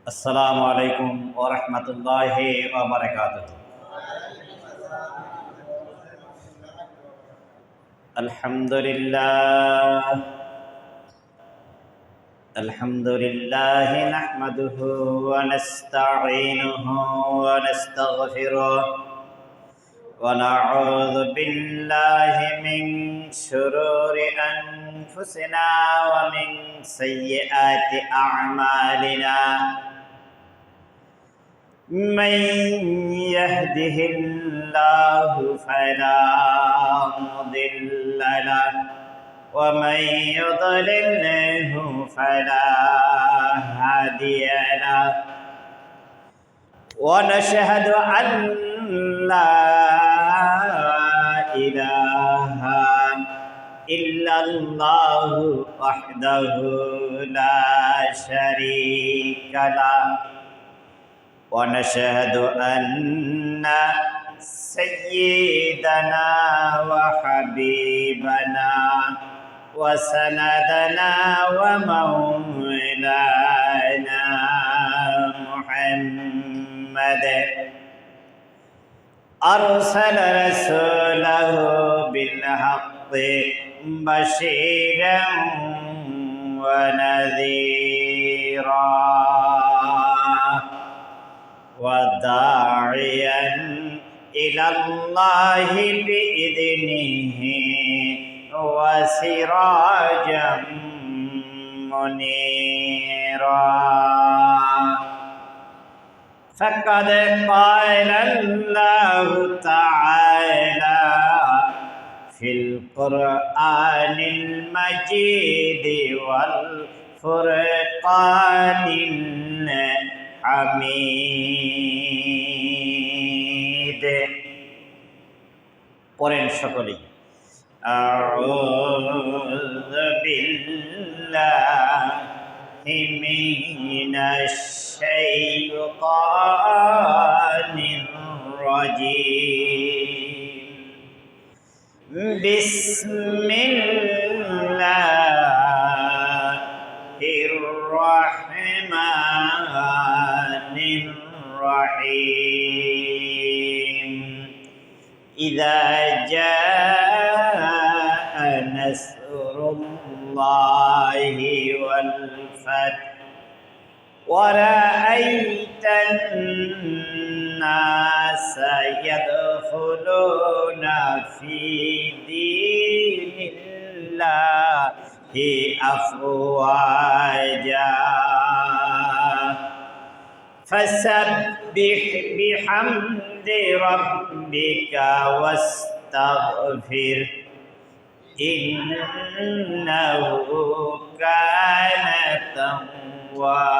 আসসালামু আলাইকুম ওয়া রাহমাতুল্লাহি ওয়া বারাকাতুহু। আলহামদুলিল্লাহ নাহমাদুহু ওয়া নাস্তাঈনুহু ওয়া নাস্তাগফিরুহ ওয়া নাউযু বিল্লাহি মিন শুরুরি আনফুসিনা ওয়া মিন সাইয়্যাতি আ'মালিনা। من يهده الله فلا مضل له ومن يضلله فلا هادي له ونشهد أن لا إله إلا الله وحده لا شريك له ونشهد أن سيدنا وحبيبنا وسندنا ومولانا محمد أرسل رسوله بالحق بشيرا ونذيرا وداعيا إلى الله بإذنه وسراجا منيرا. فقد قال الله تعالى في القرآن المجيد والفرقان حميد. قرآن شكري. أعوذ بالله من الشيطان الرجيم. بسم الله الرحمن الرحيم. إذا جاء نصر الله والفتح ورأيت الناس يدخلون في دين الله أفواجا فسبح بحمد ربك واستغفر إنه كان توابا.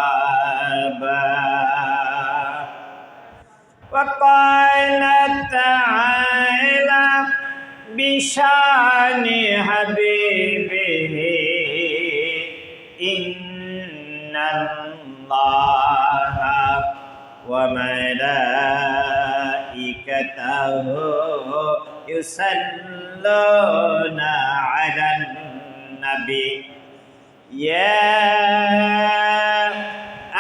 وقال تعالى بشان حبيبه إن الله وملائكته يصلون على النبي يا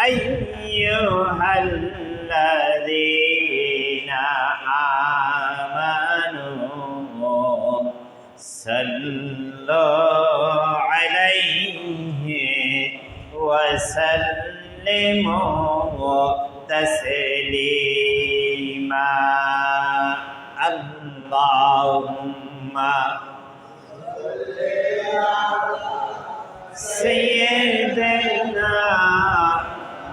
أيها الذين آمنوا صلوا عليه وسلموا تسليما. اللهم سيدنا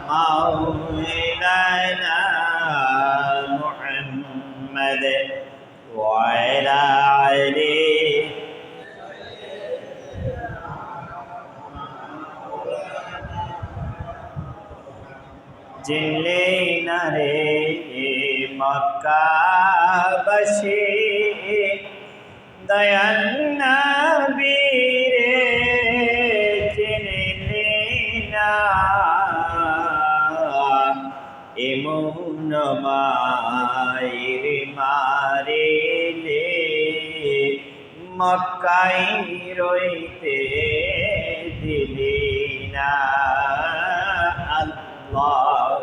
مولانا محمد وعلى آله জিল্লিনা রে মক্কাবাসী দয়াল নবী রে চিনলি না এমন মায়ের মারিলে মক্কায় রইতে দিলি না। আল্লাহ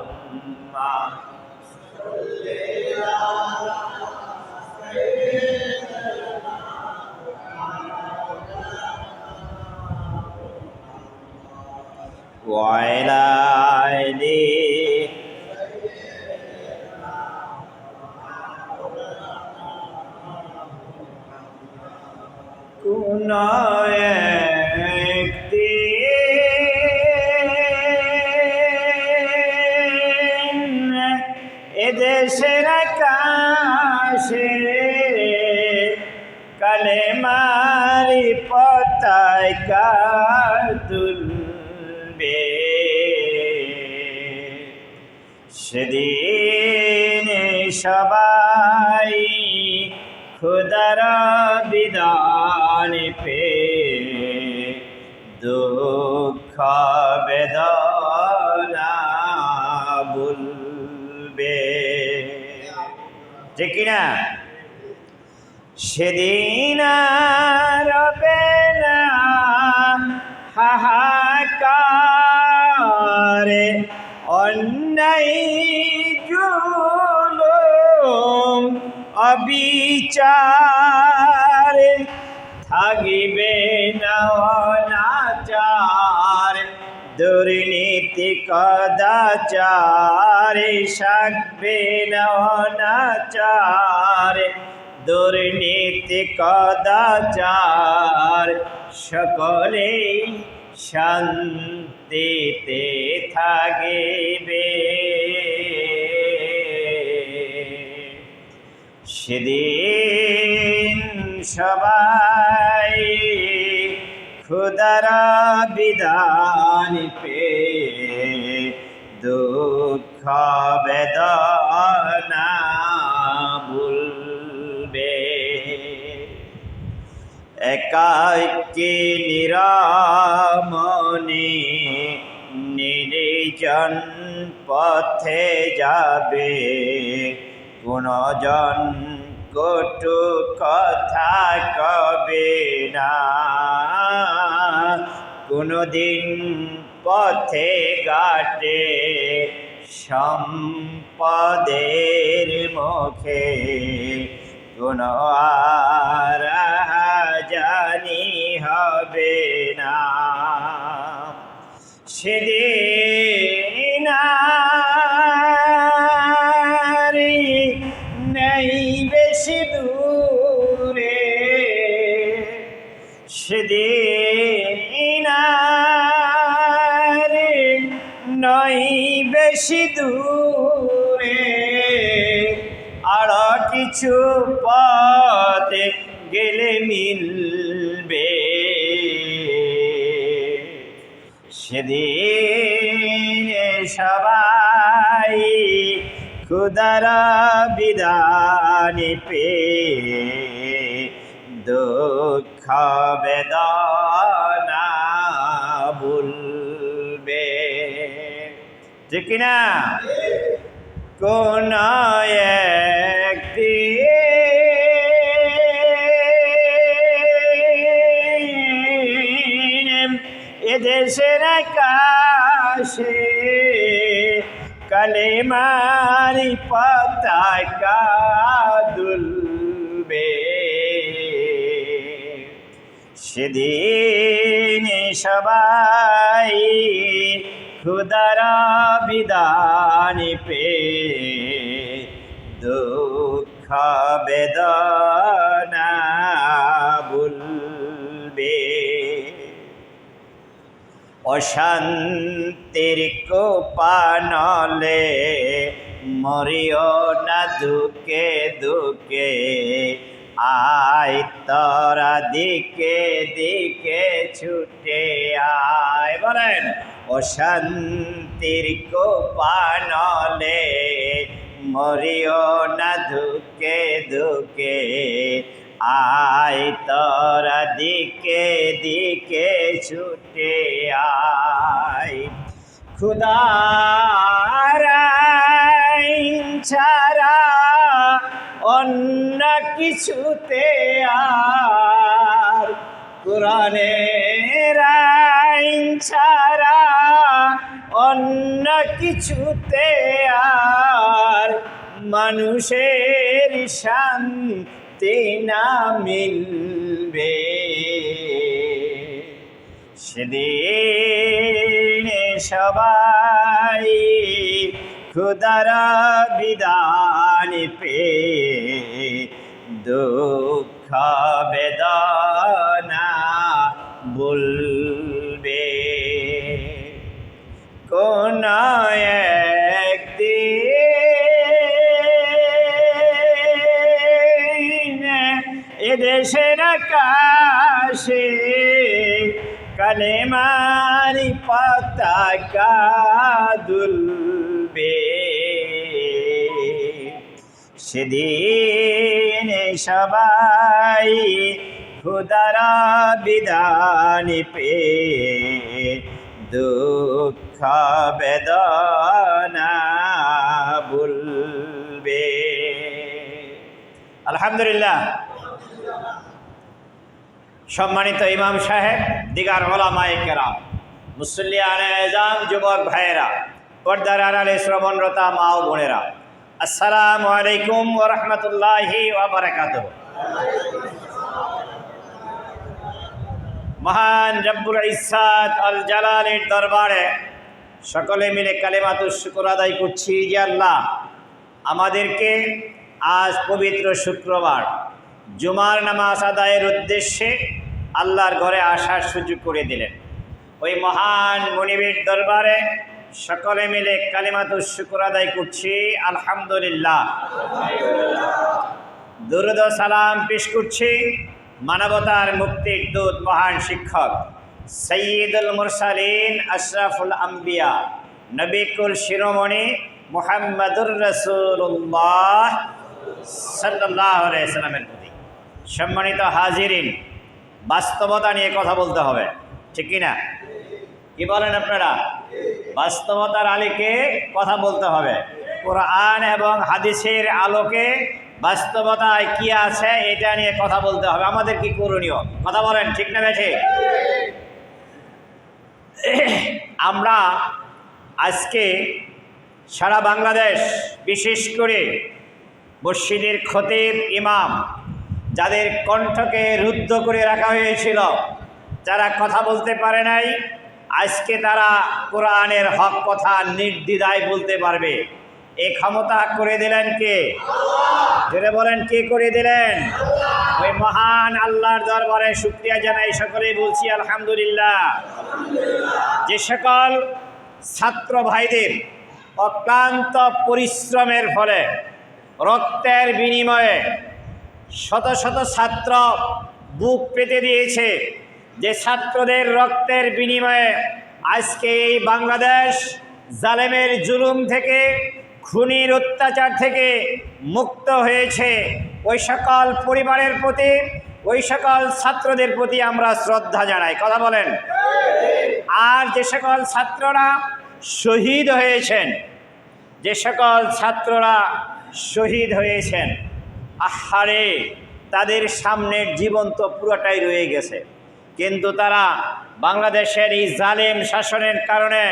وعلى آله কোন একদিন এদেশের আকাশে কালেমারি পতাকা দুলবে সেদিন সবাই খুদার বিধান পে দুঃখ বেদনা ভুলবে ঠিক কিনা সেদিন রবে না হাহাকার অন্যায় জুলুম অবিচার থাকিবে না অনাচার দুর্নীতি কদাচার থাকবে না অনাচার দুর্নীতি কদাচার সকলেই শান্তিতে থাকিবে সেদিন সবাই খুদার বিধান পে দুঃখ বেদনা ভুলবে একাকী নিরামনে নির্জন পথে যাবে কোনজন কটু কথা কবে না কোনদিন পথে ঘাটে সম্পদের মুখে কোনো জানি হবে না সেদিন নেই বেশি দূরে সেদিন নই বেশি দূরে আর কিছু পথে গেলে মিলবে সেদিন সবাই খুদার বিধান পে দুঃখ বেদনা ভুলবে ঠিক কিনা কোন একদিন এদেশের আকাশে কালেমারি পতাকা দুলবে সেদিন সবাই খুদার বিধান পে দুঃখ বেদনা ভুলবে অশান্তির কোপানলে মরিও না দুঃখে দুঃখে আয় তোরা দিকে দিকে ছুটে আয় বলেন অশান্তির কোপানলে মরিও না দুঃখে দুঃখে আয় তোরা দিকে দিকে ছুটে আয় খুদার আইন ছাড়া অন্য কিছুতে আর কোরআনের আইন ছাড়া অন্য কিছুতে আর মানুষের শান্তি না মিলবে সেদিন সবাই খুদার বিধান পে দুঃখ বেদনা ভুলবে কোন একদিন এদেশের আকাশে কালেমারি পতাকা দুলবে সেদিন সবাই খুদার বিধান পে দুঃখ বেদনা ভুলবে। আলহামদুলিল্লাহ। সম্মানিত ইমাম সাহেব, দিগার ওলামায়ে কেরাম, মুসল্লিয়ানে আযম, যুবক ভাইয়েরা, পর্দার আড়ালে শ্রবণরতা মা ও বোনেরা, আসসালামু আলাইকুম ওয়া রাহমাতুল্লাহি ওয়া বারাকাতুহু। মহান রব্বুল ইজ্জত আল জালালের দরবারে সকলে মিলে কালেমাতুশ শুকর আদায় করছি যে আল্লাহ আমাদেরকে আজ পবিত্র শুক্রবার জুমার নামাজ আদায়ের উদ্দেশ্যে আল্লাহর ঘরে আসার সুযোগ করে দিলেন। ওই মহান মুনিবের দরবারে সকলে মিলে কালেমাতুশ শুকর আদায় করছি আলহামদুলিল্লাহ। দুরূদ ও সালাম পেশ করছি মানবতার মুক্তির দূত, মহান শিক্ষক সৈয়দুল মুরসালিন, আশরাফুল আম্বিয়া, নবিকুল শিরোমণি মুহাম্মদুর রাসূলুল্লাহ সাল্লাল্লাহু আলাইহি ওয়াসাল্লামের প্রতি। সম্মানিত হাজিরিন, বাস্তবতা নিয়ে কথা বলতে হবে, ঠিক কি না? কি বলেন আপনারা? বাস্তবতার আলোকে কথা বলতে হবে। কোরআন এবং হাদিসের আলোকে বাস্তবতায় কি আছে এটা নিয়ে কথা বলতে হবে। আমাদের কি করণীয়? কথা বলেন, ঠিক না বেঠে? আমরা আজকে সারা বাংলাদেশ, বিশেষ করে মসজিদের খতিব ইমাম, যাদের কণ্ঠকে রুদ্ধ করে রাখা হয়েছিল, যারা কথা বলতে পারে নাই, আজকে তারা কোরআনের হক কথা নির্দ্বিধায় বলতে পারবে। এই ক্ষমতা করে দিলেন কে? জোরে বলেন, কে করে দিলেন? ওই মহান আল্লাহর দরবারে শুকরিয়া জানাই, সকলেই বলছি আলহামদুলিল্লাহ। যে সকল ছাত্র ভাইদের অক্লান্ত পরিশ্রমের ফলে, রক্তের বিনিময়ে শত শত ছাত্র বুক পেতে দিয়েছে, যে ছাত্রদের রক্তের বিনিময়ে আজকে এই বাংলাদেশ জালেমের জুলুম থেকে, খুনির অত্যাচার থেকে মুক্ত হয়েছে, ওই সকল পরিবারের প্রতি, ওই সকল ছাত্রদের প্রতি আমরা শ্রদ্ধা জানাই। কথা বলেন। আর যে সকল ছাত্ররা শহীদ হয়েছেন, যে সকল ছাত্ররা শহীদ হয়েছেন, আহারে, তাদের সামনের জীবন তো পুরোটাই রয়ে গেছে, কিন্তু তারা বাংলাদেশের এই জালেম শাসনের কারণে,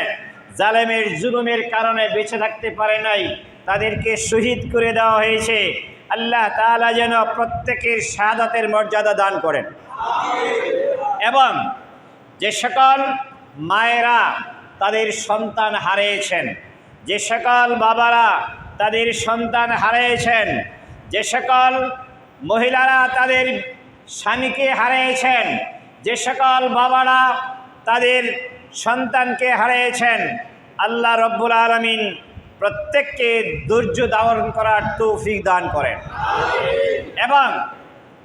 জালেমের জুলুমের কারণে বেঁচে থাকতে পারে নাই, তাদেরকে শহীদ করে দেওয়া হয়েছে। আল্লাহ তাআলা যেন প্রত্যেকের শাহাদাতের মর্যাদা দান করেন। এবং যে সকল মায়েরা তাদের সন্তান হারিয়েছেন, যে সকল বাবারা তাদের সন্তান হারিয়েছেন, যে সকল মহিলারা তাদের স্বামীকে হারিয়েছেন, যে সকল বাবারা তাদের সন্তানকে হারিয়েছেন, আল্লাহ রব্বুল আলামিন প্রত্যেককে ধৈর্য ধারণ করার তৌফিক দান করেন। এবং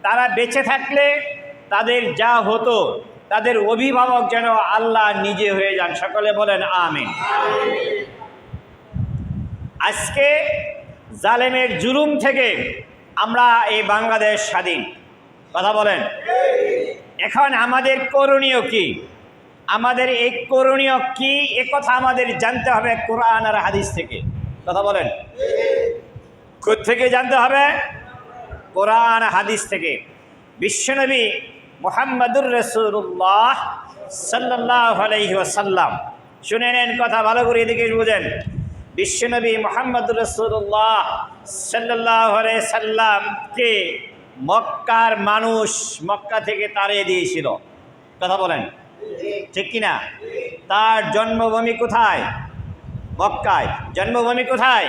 তারা বেঁচে থাকলে তাদের যা হতো, তাদের অভিভাবক যেন আল্লাহ নিজে হয়ে যান। সকলে বলেন আমিন। আজকে জালেমের জুলুম থেকে আমরা এই বাংলাদেশ স্বাধীন। কথা বলেন। এখন আমাদের করণীয় কি? আমাদের এই করণীয় কি, একথা আমাদের জানতে হবে কোরআন আর হাদিস থেকে। কথা বলেন। কোথা থেকে জানতে হবে? কোরআন হাদিস থেকে। বিশ্বনবী মুহাম্মদুর রাসূলুল্লাহ সাল্লাল্লাহু আলাইহি ওয়াসাল্লাম, শুনে নেন কথা ভালো করে, এদিকে বুঝেন। বিশ্বনবী মুহাম্মদুর রাসূলুল্লাহ সাল্লাল্লাহু আলাইহি সাল্লামকে মক্কার মানুষ মক্কা থেকে তাড়িয়ে দিয়েছিল। কথা বলেন। ঠিক কিনা? তার জন্মভূমি কোথায়? মক্কায়। জন্মভূমি কোথায়?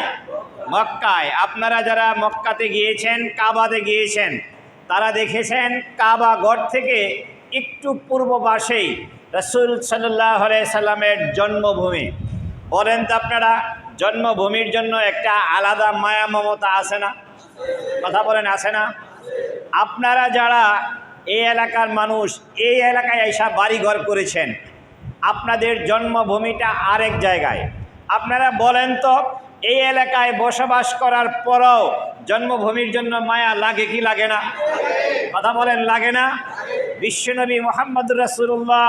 মক্কায়। আপনারা যারা মক্কাতে গিয়েছেন, কাবাতে গিয়েছেন, তারা দেখেছেন কাবা গড় থেকে একটু পূর্ব পাশেই রাসূল সাল্লাল্লাহু আলাইহি সাল্লামের জন্মভূমি। বলেন তো আপনারা, জন্মভূমির জন্য একটা আলাদা মায়া মমতা আছে না? কথা বলেন, আছে না? আপনারা যারা এই এলাকার মানুষ, এই এলাকায় এসে বাড়িঘর করেছেন, আপনাদের জন্মভূমিটা আরেক জায়গায়। আপনারা বলেন তো, এই এলাকায় বসবাস করার পরও জন্মভূমির জন্য মায়া লাগে কি লাগে না? কথা বলেন, লাগে না? বিশ্বনবী মুহাম্মদুর রাসূলুল্লাহ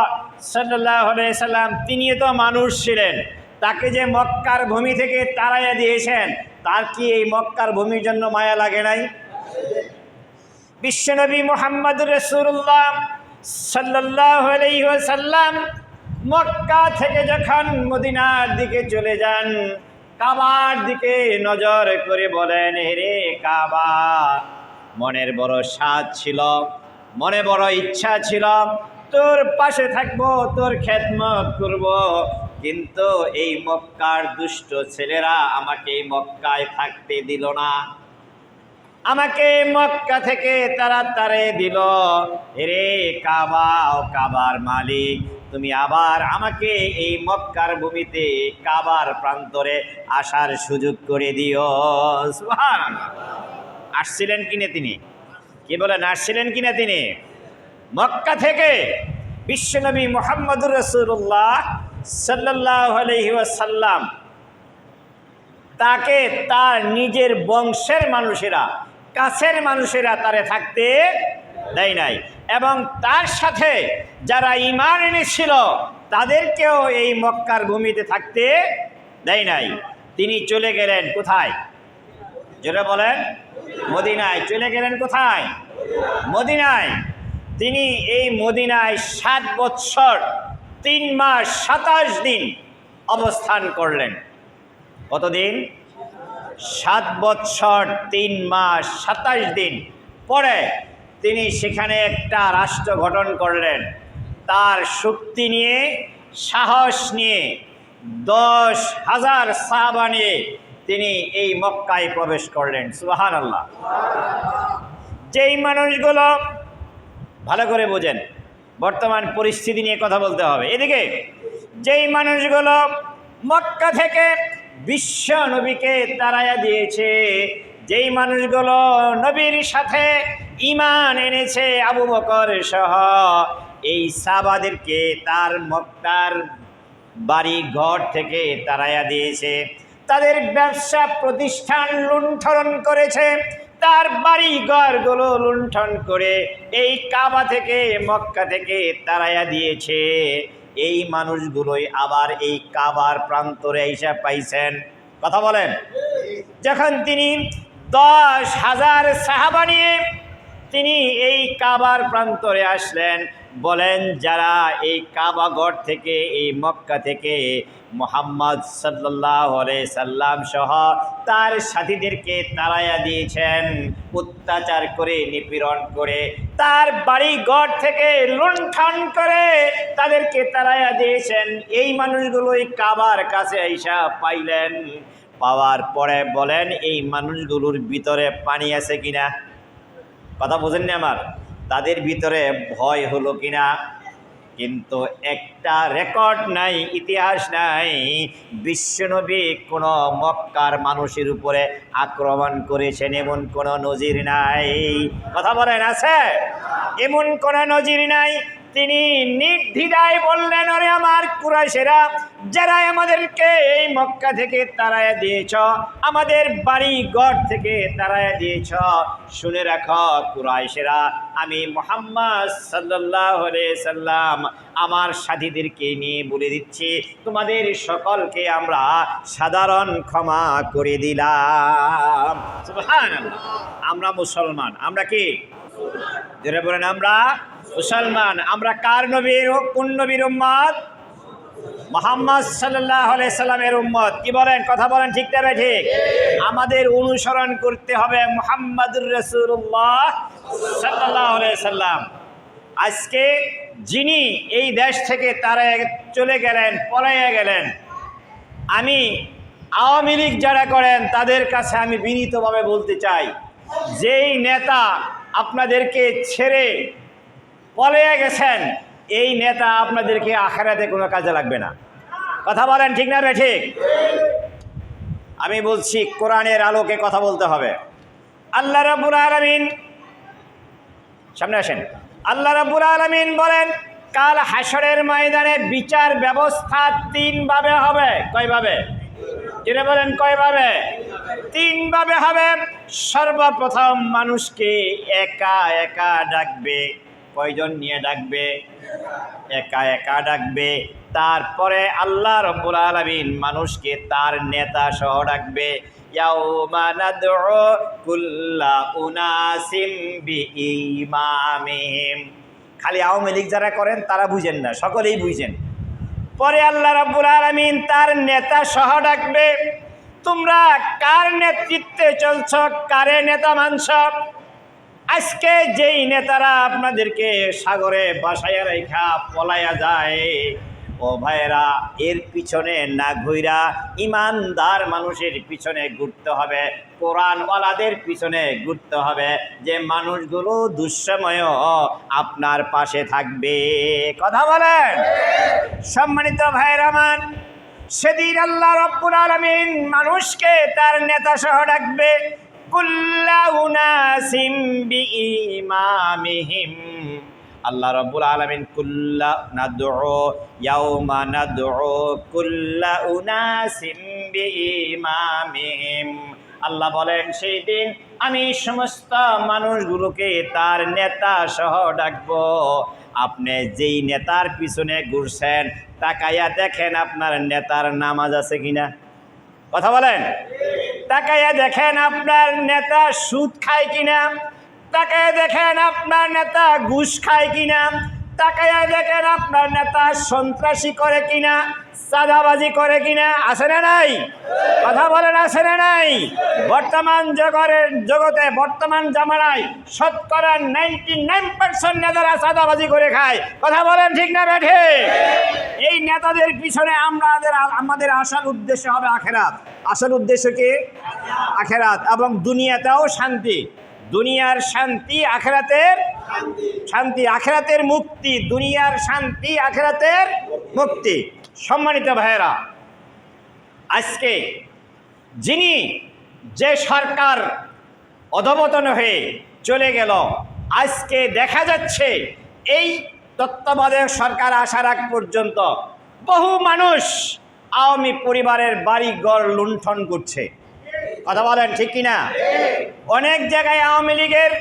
সাল্লাল্লাহু আলাইহি সাল্লাম, তিনিও তো মানুষ ছিলেন। তাকে যে মক্কার ভূমি থেকে তাড়াইয়া দিয়েছেন, তার কি এই মক্কার ভূমির জন্য মায়া লাগে নাই? বিশ্বনবী মুহাম্মদুর রাসূলুল্লাহ সাল্লাল্লাহু আলাইহি ওয়াসাল্লাম মক্কা থেকে যখন মদিনার দিকে চলে যান, কাবার দিকে নজর করে বলেন, হে কাবা, মনের বড় স্বাদ ছিল, মনে বড় ইচ্ছা ছিল তোর পাশে থাকবো, তোর খেদমত করব, কিন্তু এই মক্কার দুষ্ট ছেলেরা আমাকে এই মক্কায় থাকতে দিল না, আমাকে মক্কা থেকে তাড়াতাড়ি দিল। রে কাবা, ও কাবার মালিক, তুমি আবার আমাকে এই মক্কার ভূমিতে কাবার প্রান্তরে আসার সুযোগ করে দিও। সুবহানাল্লাহ। আসছিলেন কিনা তিনি? কি বলেন, আসছিলেন কিনা তিনি? মক্কা থেকে বিশ্বনবী মুহাম্মদুর রাসূলুল্লাহ সাল্লাল্লাহু আলাইহি ওয়াসাল্লাম তাকে তার নিজের বংশের মানুষেরা, কাছের মানুষেরা তারে থাকতে দেয় নাই, এবং তার সাথে যারা ঈমান এনেছিল তাদেরকেও এই মক্কার ভূমিতে থাকতে দেয় নাই। তিনি চলে গেলেন কোথায়? যেটা বলেন, মদিনায়। চলে গেলেন কোথায়? মদিনায়। তিনি এই মদিনায় 7 বৎসর 3 মাস 27 দিন অবস্থান করলেন। কতদিন? 7 বৎসর 3 মাস 27 দিন পরে তিনি সেখানে একটা রাষ্ট্র গঠন করলেন। তার শক্তি নিয়ে, সাহস নিয়ে 10,000 সাহাবা নিয়ে তিনি এই মক্কায় প্রবেশ করলেন। সুবহানাল্লাহ। যেই মানুষগুলো, ভালো করে বোঝেন, বর্তমান পরিস্থিতি নিয়ে কথা বলতে হবে। এদিকে যেই মানুষগুলো মক্কা থেকে বিশ্ব নবীকে তাড়াইয়া দিয়েছে, যেই মানুষগুলো নবীর সাথে ঈমান এনেছে, আবু বকর সহ, এই সাহাবাদেরকে তার মক্কার বাড়ি ঘর থেকে তাড়াইয়া দিয়েছে, তাদের ব্যবসা প্রতিষ্ঠান লুণ্ঠন করেছে, তার বাড়ি ঘরগুলো লুণ্ঠন করে এই কাবা থেকে, মক্কা থেকে তাড়াইয়া দিয়েছে। এই মানুষগুলোই আবার এই কাবার প্রান্তরে এসে পাইছেন। কথা বলেন। যখন তিনি 10,000 সাহাবা নিয়ে তিনি এই কাবার প্রান্তরে আসলেন, বলেন যারা এই কাবাগড় থেকে, এই মক্কা থেকে মুহাম্মদ সাল্লাল্লাহু আলাইহি সাল্লাম সহ তার সাথীদেরকে তাড়াইয়া দিয়েছেন, অত্যাচার করে, নিপীড়ন করে, তার বাড়ি ঘর থেকে লুণ্ঠন করে তাদেরকে তাড়াইয়া দিয়েছেন, এই মানুষগুলোই কাবার কাছে আইসা পাইলেন। পাওয়ার পরে বলেন, এই মানুষগুলোর ভিতরে পানি আছে কিনা? কথা বোঝেননি আমার? তাদের ভিতরে ভয় হলো কিনা? কিন্তু একটা রেকর্ড নাই, ইতিহাস নাই বিশ্বনবী কোনো মক্কার মানুষের উপরে আক্রমণ করেছেন, এমন কোনো নজির নাই। কথা বলেন, আছে? এমন কোনো নজির নাই। তিনি নির্দ্বিধায় বললেন, আরে আমার কুরাইশেরা, যারা আমাদেরকে এই মক্কা থেকে তাড়াইয়া দিয়েছ, আমাদের বাড়ি ঘর থেকে তাড়াইয়া দিয়েছ, শুনে রাখো কুরাইশেরা, আমি মুহাম্মদ সাল্লাল্লাহু আলাইহি সাল্লাম আমার সাথীদেরকে নিয়ে বলে দিচ্ছি, তোমাদের সকলকে আমরা সাধারণ ক্ষমা করে দিলাম। সুবহানাল্লাহ। আমরা মুসলমান। আমরা কি? যারা বলেন আমরা মুসলমান। আমরা কার নবীর, কোন নবীর উম্মত? মুহাম্মদ সাল্লাল্লাহু আলাইহি সাল্লামের উম্মত। কি বলেন? কথা বলেন, ঠিক না ঠিক? আমাদের অনুসরণ করতে হবে মুহাম্মদুর রাসূলুল্লাহ সাল্লাল্লাহু আলাইহি সাল্লাম। আজকে যিনি এই দেশ থেকে তারা চলে গেলেন, পলাইয়া গেলেন, আমি আওয়ামী লীগ যারা করেন তাদের কাছে আমি বিনীতভাবে বলতে চাই, যেই নেতা আপনাদেরকে ছেড়ে পলাইয়া গেছেন, এই নেতা আপনাদেরকে আখিরাতে কোনো কাজে লাগবে না। কথা বলেন ঠিক না ঠিক? আমি বলছি কোরআনের আলোকে কথা বলতে হবে। আল্লাহ রাব্বুল আলামিন, সামনে আসেন, আল্লাহ রাব্বুল আলামিন বলেন কাল হাশরের ময়দানে বিচার ব্যবস্থা তিন ভাবে হবে। কয়ভাবে? যেটা বলেন কয়ভাবে? তিন ভাবে হবে। সর্বপ্রথম মানুষকে একা একা ডাকবে। কয়জন নিয়ে ডাকবে? একা একা ডাকবে। তারপরে আল্লাহ রাব্বুল আলামিন মানুষকে তার নেতা সহ ডাকবে। ইয়াউমা নাদউ কুল্লা উনাসিম বিইমামিহিম। খালি আওয়ামী লীগ যারা করেন তারা বুঝেন না, সকলেই বুঝেন। পরে আল্লাহ রাব্বুল আলামিন তার নেতা সহ ডাকবে, তোমরা কার নেতৃত্বে চলছ, কারে নেতা মানছ? আজকে যেই নেতারা আপনাদেরকে সাগরে বাসায় রেখা পলাইয়া যায়, ও ভাইরা, এর পিছনে না ঘুইরা ইমানদার মানুষের পিছনে ঘুরতে হবে, কোরআনওয়ালাদের পিছনে ঘুরতে হবে, যে মানুষগুলো দুঃসময়েও আপনার পাশে থাকবে। কথা বলেন। সম্মানিত ভাইরা মান, সেদিন আল্লাহ রাব্বুল আলামিন মানুষকে তার নেতা সহ ডাকবে। কুল্লা উনাসিম বিইমামিহিম। আল্লাহ রাব্বুল আলামিন কুল্লা নাদউ ইয়াউমা নাদউ কুল্লা উনাসিম বিইমামিহিম। আল্লাহ বলেন সেই দিন আমি সমস্ত মানুষগুলোকে তার নেতা সহ ডাকবো। আপনি যেই নেতার পিছনে ঘুরছেন তাকাইয়া দেখেন আপনার নেতার নামাজ আছে কিনা। কথা বলেন। তাকাইয়া দেখেন আপনার নেতা সুদ খায় কিনা। তাকাইয়া দেখেন আপনার নেতা ঘুষ খায় কিনা। তাকাইয়া দেখেন আপনার নেতা সন্ত্রাসী করে কিনা, চাঁদাবাজি করে কিনা। আছে না নাই? কথা বলেন, আছে না নাই? বর্তমান জগতে, বর্তমান জামানায় শতকরা 99% নেতারা চাঁদাবাজি করে খায়। কথা বলেন ঠিক না বেঠে? এই নেতাদের পিছনে আমাদের আসল উদ্দেশ্য হবে আখেরাত। আসল উদ্দেশ্য কি? আখেরাত, এবং দুনিয়াতেও শান্তি। দুনিয়ার শান্তি, আখেরাতের শান্তি, আখেরাতের মুক্তি। দুনিয়ার শান্তি, আখেরাতের মুক্তি। সম্মানিত ভাইয়েরা, আজকে যে সরকার অধঃপতন হয়ে চলে গেল, আজকে দেখা যাচ্ছে এই তত্ত্বাবধায়ক সরকার আসার আগ পর্যন্ত বহু মানুষ আওয়ামী পরিবারের বাড়ি ঘর লুণ্ঠন করছে। কথা বলেন ঠিক কিনা? অনেক জায়গায় আওয়ামী লীগের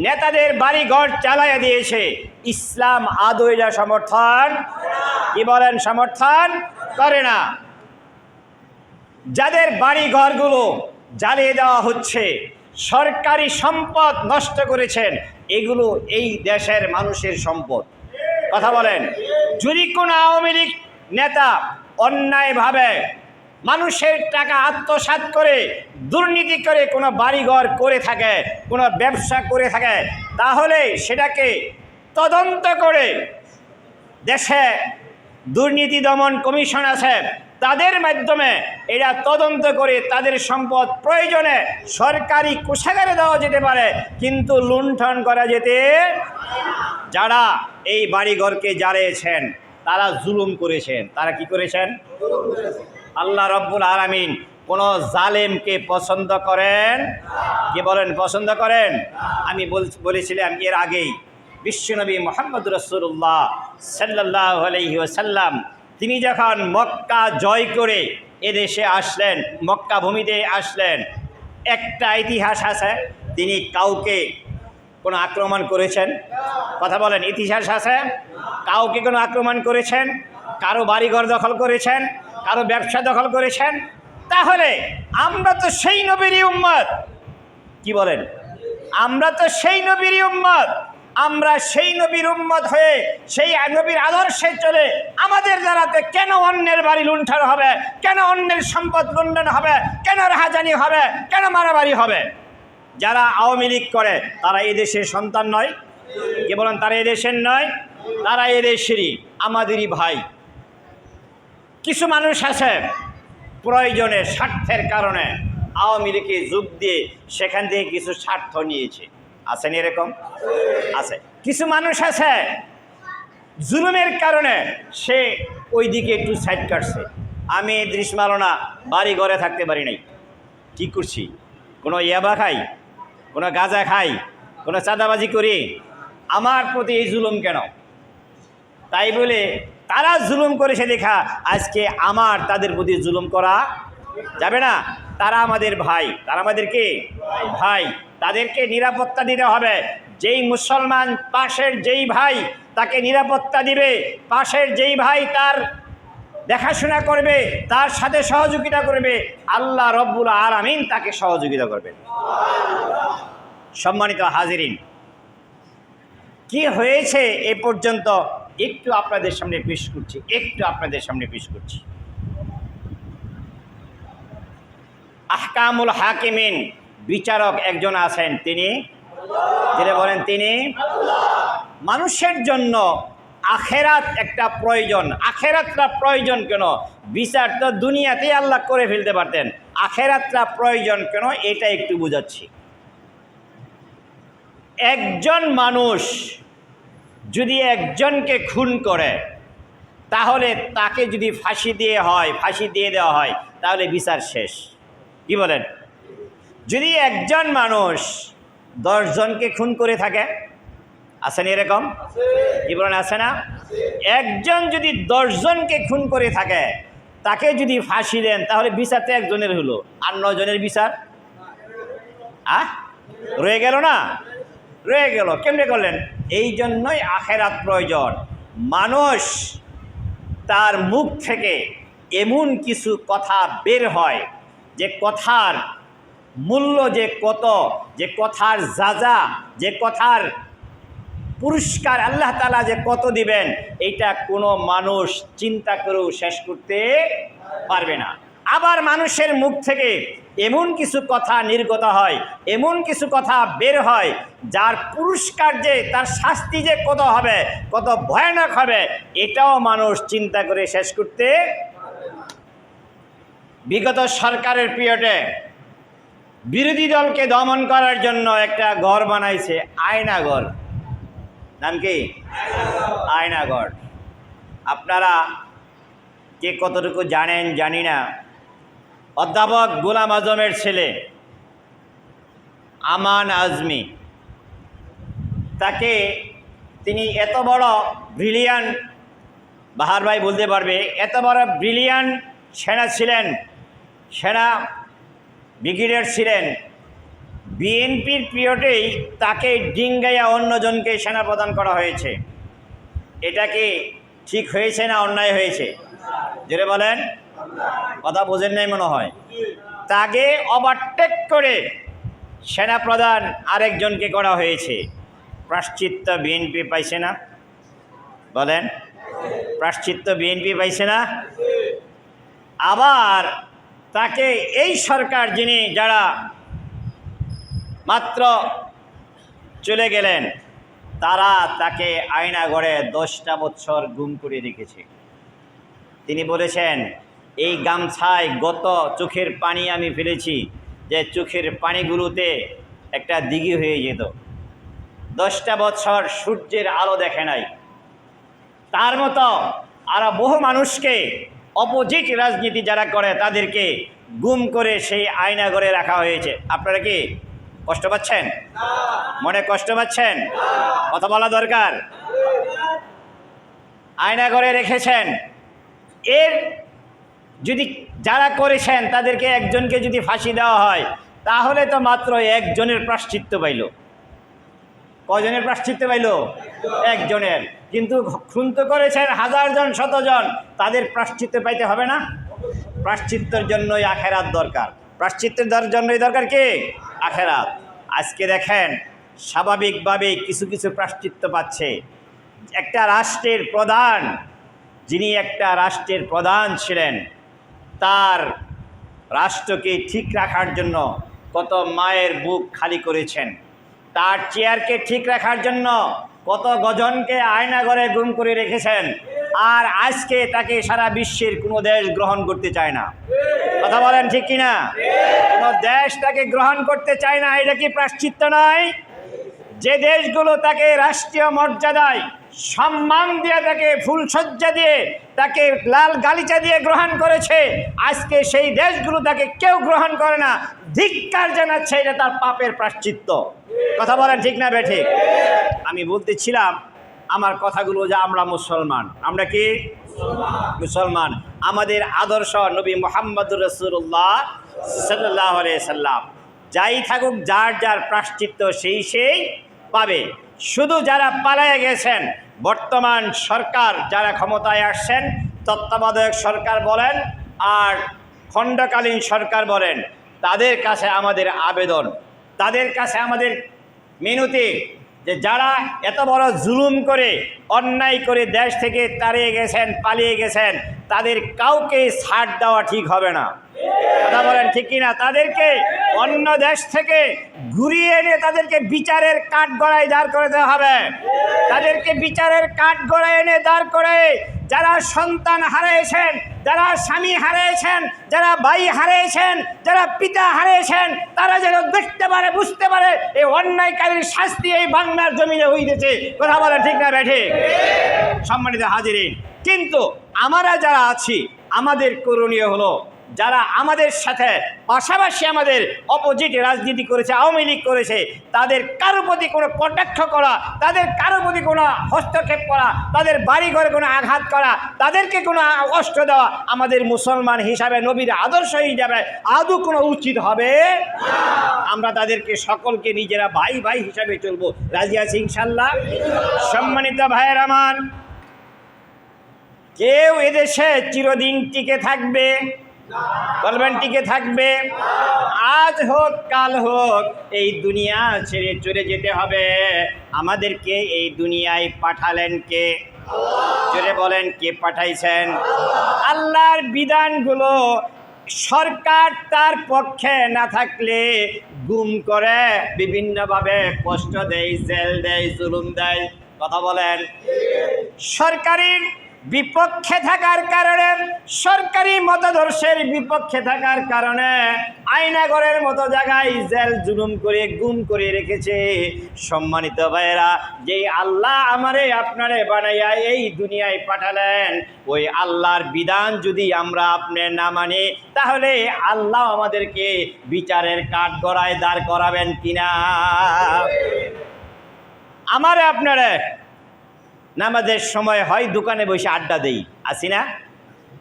নেতাদের বাড়ি ঘর চালাইয়া দিয়েছে। ইসলাম আদৌ এটা সমর্থন, কি বলেন, সমর্থন করে না। যাদের বাড়ি ঘরগুলো জ্বালিয়ে দেওয়া হচ্ছে, সরকারি সম্পদ নষ্ট করেছেন, এগুলো এই দেশের মানুষের সম্পদ। কথা বলেন। যদি কোনো আওয়ামী লীগ নেতা অন্যায়ভাবে মানুষের টাকা আত্মসাৎ করে, দুর্নীতি করে কোনো বাড়িঘর করে থাকে, কোনো ব্যবসা করে থাকে, তাহলে সেটাকে তদন্ত করে, দেশে দুর্নীতি দমন কমিশন আছে, তাদের মাধ্যমে এরা তদন্ত করে তাদের সম্পদ প্রয়োজনে সরকারি কোষাগারে দেওয়া যেতে পারে, কিন্তু লুণ্ঠন করা যেতে। যারা এই বাড়িঘরকে জ্বালিয়েছেন তারা জুলুম করেছেন। তারা কি করেছেন? আল্লাহ রাব্বুল আলামিন কোন জালেমকে পছন্দ করেন? কি বলেন, পছন্দ করেন? আমি বলেছিলাম এর আগেই, বিশ্বনবী মুহাম্মদ রাসূলুল্লাহ সাল্লাল্লাহু আলাইহি ওয়াসাল্লাম তিনি যখন মক্কা জয় করে এদেশে আসলেন, মক্কা ভূমিতে আসলেন, একটা ইতিহাস আছে, তিনি কাউকে কোনো আক্রমণ করেছেন? কথা বলেন, ইতিহাস আছে? কাউকে কোনো আক্রমণ করেছেন? কারো বাড়িঘর দখল করেছেন? কারো ব্যবসা দখল করেছেন? তাহলে আমরা তো সেই নবীরই উম্মত। কি বলেন? আমরা তো সেই নবীরই উম্মত। আমরা সেই নবীর উম্মত হয়ে সেই নবীর আদর্শে চলে আমাদের দ্বারাতে কেন অন্যের বাড়ি লুণ্ঠন হবে? কেন অন্যের সম্পদ লুণ্ঠন হবে? কেন রাহাজানি হবে? কেন মারামারি হবে? যারা আওয়ামী লীগ করে তারা এই দেশের সন্তান নয়? কি বলেন, তারা এই দেশের নয়? তারা এদেশেরই, আমাদেরই ভাই। কিছু মানুষ আছে প্রয়োজনে, স্বার্থের কারণে আওয়ামী লীগে যোগ দিয়ে সেখান থেকে কিছু স্বার্থ নিয়েছে। আছেন এরকম? আছে। কিছু মানুষ আছে জুলুমের কারণে সে ওই দিকে একটু সাইড কাটছে। আমি দৃশ্যমালনা বাড়ি ঘরে থাকতে পারি নাই, কি করছি? কোনো ইয়াবা খাই, কোনো গাঁজা খাই, কোনো চাঁদাবাজি করি, আমার প্রতি এই জুলুম কেন? তাই বলে তারা জুলুম করেছে দেখা আজকে আমার তাদের প্রতি জুলুম করা যাবে না। তারা আমাদের ভাই, তারা আমাদের কি ভাই, তাদেরকে নিরাপত্তা দিতে হবে। যেই মুসলমান পাশের যেই ভাই তাকে নিরাপত্তা দিবে, পাশের যেই ভাই তার দেখাশোনা করবে, তার সাথে সহযোগিতা করবে, আল্লাহ রব্বুল আলামিন তাকে সহযোগিতা করবেন। সম্মানিত হাজিরিন, কি হয়েছে এ পর্যন্ত একটু আপনাদের সামনে পেশ করছি। আহকামুল হাকিমিন, বিচারক একজন আছেন, তিনি যেটা বলেন তিনি মানুষের জন্য আখেরাত একটা প্রয়োজন। আখেরাতটা প্রয়োজন কেন? বিচার তো দুনিয়াতেই আল্লাহ করে ফেলতে পারতেন, আখেরাতটা প্রয়োজন কেন এটা একটু বুঝাচ্ছি। একজন মানুষ যদি একজনকে খুন করে, তাহলে তাকে যদি ফাঁসি দিয়ে দেওয়া হয় তাহলে বিচার শেষ। কি বলেন? যদি একজন মানুষ 10 জনকে খুন করে থাকে, আছেন এরকম? কি বলেন, আছে না? একজন যদি 10 জনকে খুন করে থাকে, তাকে যদি ফাঁসি দেন তাহলে বিচার তো একজনের হলো, আর 9 জনের বিচার রয়ে গেল না? রয়ে গেল। কেমনে করলেন? এই জন্যই আখেরাত প্রয়োজন। মানুষ তার মুখ থেকে এমন কিছু কথা বের হয় যে কথার মূল্য যে কত, যে কথার যাজা, যে কথার পুরস্কার আল্লাহ তাআলা যে কত দিবেন, এইটা কোনো মানুষ চিন্তা করেও শেষ করতে পারবে না। আবার মানুষের মুখ থেকে এমন কিছু কথা নির্গত হয়, এমন কিছু কথা বের হয় যার পুরস্কার যে, তার শাস্তি যে কত হবে, কত ভয়ানক হবে, এটাও মানুষ চিন্তা করে শেষ করতে। বিগত সরকারের পিরিয়ডে বিরোধী দলকে দমন করার জন্য একটা ঘর বানাইছে, আয়নাঘর। নাম কি? আয়নাঘর। আপনারা কে কতটুকু জানেন জানি না, অধ্যাপক গোলাম আজমের ছেলে আমান আজমি, তাকে তিনি এত বড় ব্রিলিয়ান্ট, বাহার ভাই বলতে পারবে, এত বড় ব্রিলিয়ান্ট সেনা ছিলেন, সেনা ব্রিগেডিয়ার ছিলেন। বিএনপির পিরিয়ডেই তাকে ডিঙ্গাইয়া অন্যজনকে সেনা প্রদান করা হয়েছে। এটা কি ঠিক হয়েছে না অন্যায় হয়েছে? যেটা বলেন, কথা বোঝেন নাই মনে হয়। তাকে ওভারটেক করে সেনা প্রধান আরেকজনকে করা হয়েছে। প্রায়শ্চিত্ত বিএনপি পাইছে না? বলেন, প্রায়শ্চিত্ত বিএনপি পাইছে না? আবার তাকে এই সরকার, যারা মাত্র চলে গেলেন, তারা তাকে আয়নাঘরে 10টা বছর গুম করে রেখেছে। তিনি বলেছেন, এই গামছায় গত চোখের পানি আমি ফেলেছি, যে চোখের পানিগুলোতে একটা দিঘি হয়ে যেত। 10টা বছর সূর্যের আলো দেখে নাই। তার মতো আরো বহু মানুষকে, অপোজিট রাজনীতি যারা করে, তাদেরকে গুম করে সেই আয়নাঘরে রাখা হয়েছে। আপনারা কি কষ্ট পাচ্ছেন? মনে কষ্ট পাচ্ছেন? কথা বলা দরকার। আয়নাঘরে রেখেছেন। এর যদি যারা করেছেন তাদেরকে একজনকে যদি ফাঁসি দেওয়া হয়, তাহলে তো মাত্র একজনের প্রায়শ্চিত্ত পাইল। কজনের প্রায়শ্চিত্ত পাইল? একজনের। কিন্তু খুন তো করেছেন 1000 জন, 100 জন, তাদের প্রায়শ্চিত্ত পাইতে হবে না? প্রায়শ্চিত্তের জন্যই আখেরাত দরকার। প্রায়শ্চিত্তের জন্যই দরকার কি? আখেরাত। আজকে দেখেন, স্বাভাবিকভাবেই কিছু কিছু প্রায়শ্চিত্ত পাচ্ছে। একটা রাষ্ট্রের প্রধান, যিনি একটা রাষ্ট্রের প্রধান ছিলেন, তার রাষ্ট্রকে ঠিক রাখার জন্য কত মায়ের বুক খালি করেছেন। তার চেয়ারকে ঠিক রাখার জন্য কত গজনকে আয়নাঘরে গুম করে রেখেছেন, আর আজকে তাকে সারা বিশ্বের কোনো দেশ গ্রহণ করতে চায় না। কথা বলেন ঠিক কিনা? কোনো দেশ তাকে গ্রহণ করতে চায় না। এটা কি প্রায়শ্চিত্ত নয়? যে দেশগুলো তাকে রাষ্ট্রীয় মর্যাদায় সম্মান দিয়ে, তাকে ফুলসজ্জা দিয়ে, তাকে লাল গালিচা দিয়ে গ্রহণ করেছে, আজকে সেই দেশগুলো তাকে কেউ গ্রহণ করে না। ধিক্কার জানাচ্ছে, এটা তার পাপের প্রায়শ্চিত্ত। কথা বলেন ঠিক না বেঠিক? আমি বলতেছিলাম আমার কথাগুলো যে আমরা মুসলমান। আমরা কি মুসলমান? আমাদের আদর্শ নবী মুহাম্মদুর রাসূলুল্লাহ সাল্লাল্লাহু আলাইহি সাল্লাম। যাই থাকুক, যার যার প্রায়শ্চিত্ত সেই পাবে। শুধু যারা পালায়ে গেছেন, বর্তমান সরকার যারা ক্ষমতায় আসছেন, তত্ত্বাবধায়ক সরকার বলেন আর খণ্ডকালীন সরকার বলেন, তাদের কাছে আমাদের আবেদন, তাদের কাছে আমাদের মিনতি, যে যারা এত বড় জুলুম করে, অন্যায় করে দেশ থেকে তাড়িয়ে গেছেন, পালিয়ে গেছেন, তাদের কাউকে ছাড় দেওয়া ঠিক হবে না। কথা বলেন ঠিক কিনা? তাদেরকে অন্য দেশ থেকে ঘুরিয়ে এনে তাদেরকে বিচারের কাঠগড়ায় দাঁড় করে দেওয়া হবে। তাদেরকে বিচারের কাঠগড়ায় এনে দাঁড় করে যারা সন্তান হারিয়েছেন, যারা স্বামী হারিয়েছেন, যারা ভাই হারিয়েছেন, যারা পিতা হারিয়েছেন, তারা যেন দেখতে পারে, বুঝতে পারে এই অন্যায়কারীর শাস্তি এই বাংলার জমিনে হইতেছে। কথা বলে ঠিক না বেঠিক? সম্মানিত হাজিরিন, কিন্তু আমরা যারা আছি, আমাদের করণীয় হলো, যারা আমাদের সাথে পাশাপাশি আমাদের অপোজিট রাজনীতি করেছে, আওয়ামী লীগ করেছে, তাদের কারো প্রতি কোনো কটাক্ষ করা, তাদের কারো প্রতি কোনো হস্তক্ষেপ করা, তাদের বাড়ি ঘরে কোনো আঘাত করা, তাদেরকে কোনো কষ্ট দেওয়া আমাদের মুসলমান হিসাবে, নবীর আদর্শ হিসাবে আদৌ কোনো উচিত হবে? আমরা তাদেরকে সকলকে নিজেরা ভাই ভাই হিসাবে চলবো। রাজি আছি ইনশাল্লাহ? সম্মানিত ভাইয়ের আমার, কেউ এদেশে চিরদিন টিকে থাকবে? বলবেন টিকে থাকবে? আজ হোক কাল হোক এই দুনিয়া ছেড়ে চলে যেতে হবে। আমাদেরকে এই দুনিয়ায় পাঠালেন কে? জোরে বলেন, কে পাঠাইছেন? আল্লাহর বিধানগুলো সরকার তার পক্ষে না থাকলে গুম করে, বিভিন্নভাবে কষ্ট দেয়, জেল দেয়, জুলুম দেয়। কথা বলেন। সরকারের বিপক্ষে থাকার কারণে, সরকারি মতাদর্শের বিপক্ষে থাকার কারণে আয়নাঘরের মতো জায়গায় জেল জুলুম করে গুম করে রেখেছে। সম্মানিত ভাইয়েরা, যেই আল্লাহ আমারে আপনারে বানাইয়া এই দুনিয়ায় পাঠালেন, ওই আল্লাহর বিধান যদি আমরা আপনি না মানি, তাহলে আল্লাহ আমাদেরকে বিচারের কাঠগড়ায় দাঁড় করাবেন কিনা? আমারে আপনারে নামাজের সময় হয় দোকানে বসে আড্ডা দেই, আসি না?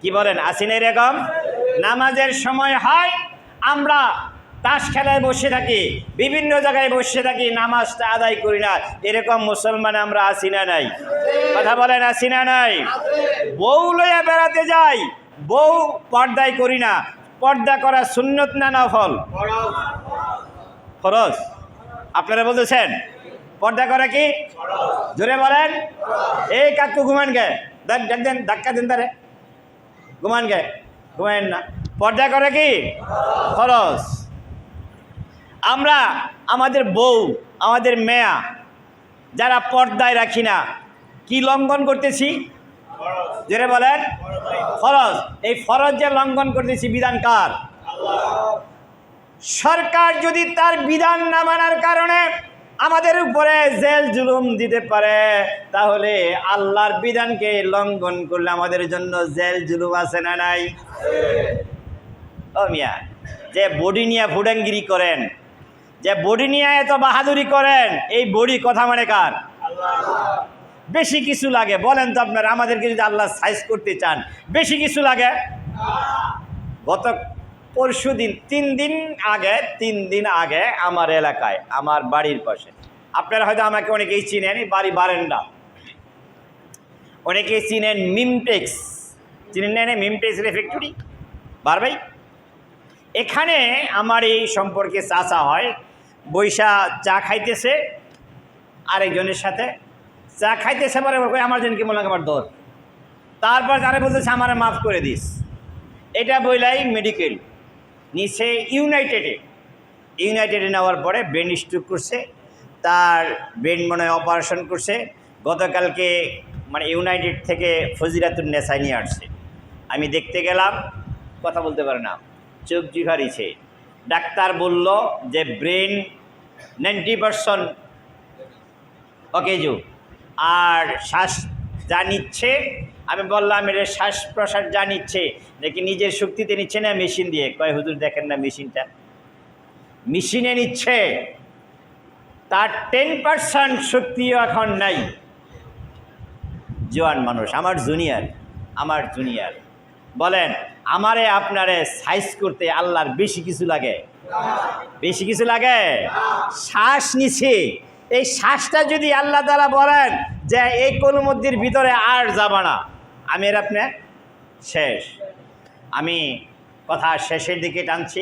কি বলেন, আসি না? এরকম নামাজের সময় হয় আমরা তাস খেলায় বসে থাকি, বিভিন্ন জায়গায় বসে থাকি, নামাজটা আদায় করি না। এরকম মুসলমান আমরা আসি না নাই? কথা বলেন, আসি না নাই? বউ লইয়া বেড়াতে যাই, বউ পর্দায় করি না। পর্দা করা সুন্নত না নফল? ফরজ। আপনারা বলতেছেন পর্দা করা কি? জোরে বলেন। এই কাকু ঘুমান গে, দেন ধাক্কা দেন, তারে ঘুমান গে, ঘুমায়েন না। পর্দা করে কি? ফরজ। আমরা আমাদের বউ, আমাদের মেয়া যারা পর্দায় রাখি না, কি লঙ্ঘন করতেছি? জোরে বলেন, ফরজ। এই ফরজ যে লঙ্ঘন করতেছি, বিধান কার? সরকার যদি তার বিধান না মানার কারণে আমাদের উপরে জেল জুলুম দিতে পারে, তাহলে আল্লাহর বিধানকে লঙ্ঘন করলে আমাদের জন্য জেল জুলুম আছে না নাই? ও মিয়া, যে বডি নিয়ে ফুডাঙ্গিরি করেন, যে বডি নিয়ে এত বাহাদুরি করেন, এই বডি কথা মানে কার? বেশি কিছু লাগে? বলেন তো আপনারা, আমাদেরকে যদি আল্লাহ সাইজ করতে চান, বেশি কিছু লাগে? গত পরশু দিন, 3 দিন আগে আমার এলাকায়, আমার বাড়ির পাশে, আপনারা হয়তো আমাকে অনেকেই চিনেন, বাড়ি বারেন্ডা, অনেকেই চিনেন মিমটেক্স, চিনেন না? মিমটেক্স ফ্যাক্টরি বারবাই, এখানে আমার এই সম্পর্কে চাচা হয়, বৈশা চা খাইতেছে আরেকজনের সাথে, চা খাইতেছে, পরে আমার জন্য কি মনে লাগে আমার দর, তারপর তারা বলতেছে আমার মাফ করে দিস। এটা বইলাই মেডিকেল নিচে ইউনাইটেডে নেওয়ার পরে ব্রেন স্ট্রোক করছে, তার ব্রেন মনে হয় অপারেশন করছে। গতকালকে মানে ইউনাইটেড থেকে ফজিলাতুন নেসাই নিয়ে আসছে। আমি দেখতে গেলাম, কথা বলতে পারে না, চোখ জিভারিছে। ডাক্তার বলল যে ব্রেন 90% অকেজো, আর শ্বাস যা নিচ্ছে, আমি বললাম এটা শ্বাস প্রশ্বাস যা নিচ্ছে নাকি নিজের শক্তিতে নিচ্ছে না মেশিন দিয়ে? কয় হুজুর দেখেন না মেশিনটা, মেশিনে নিচ্ছে, তার 10% শক্তিও এখন নাই। জোয়ান মানুষ, আমার জুনিয়র বলেন, আমারে আপনারে সাইজ করতে আল্লাহর বেশি কিছু লাগে? বেশি কিছু লাগে? শ্বাস নিছে, এই শ্বাসটা যদি আল্লাহ তাআলা বলেন যে এই কলমদ্দির ভিতরে আর যাবা না, আমি এর আপনি শেষ। আমি কথা শেষের দিকে টানছি।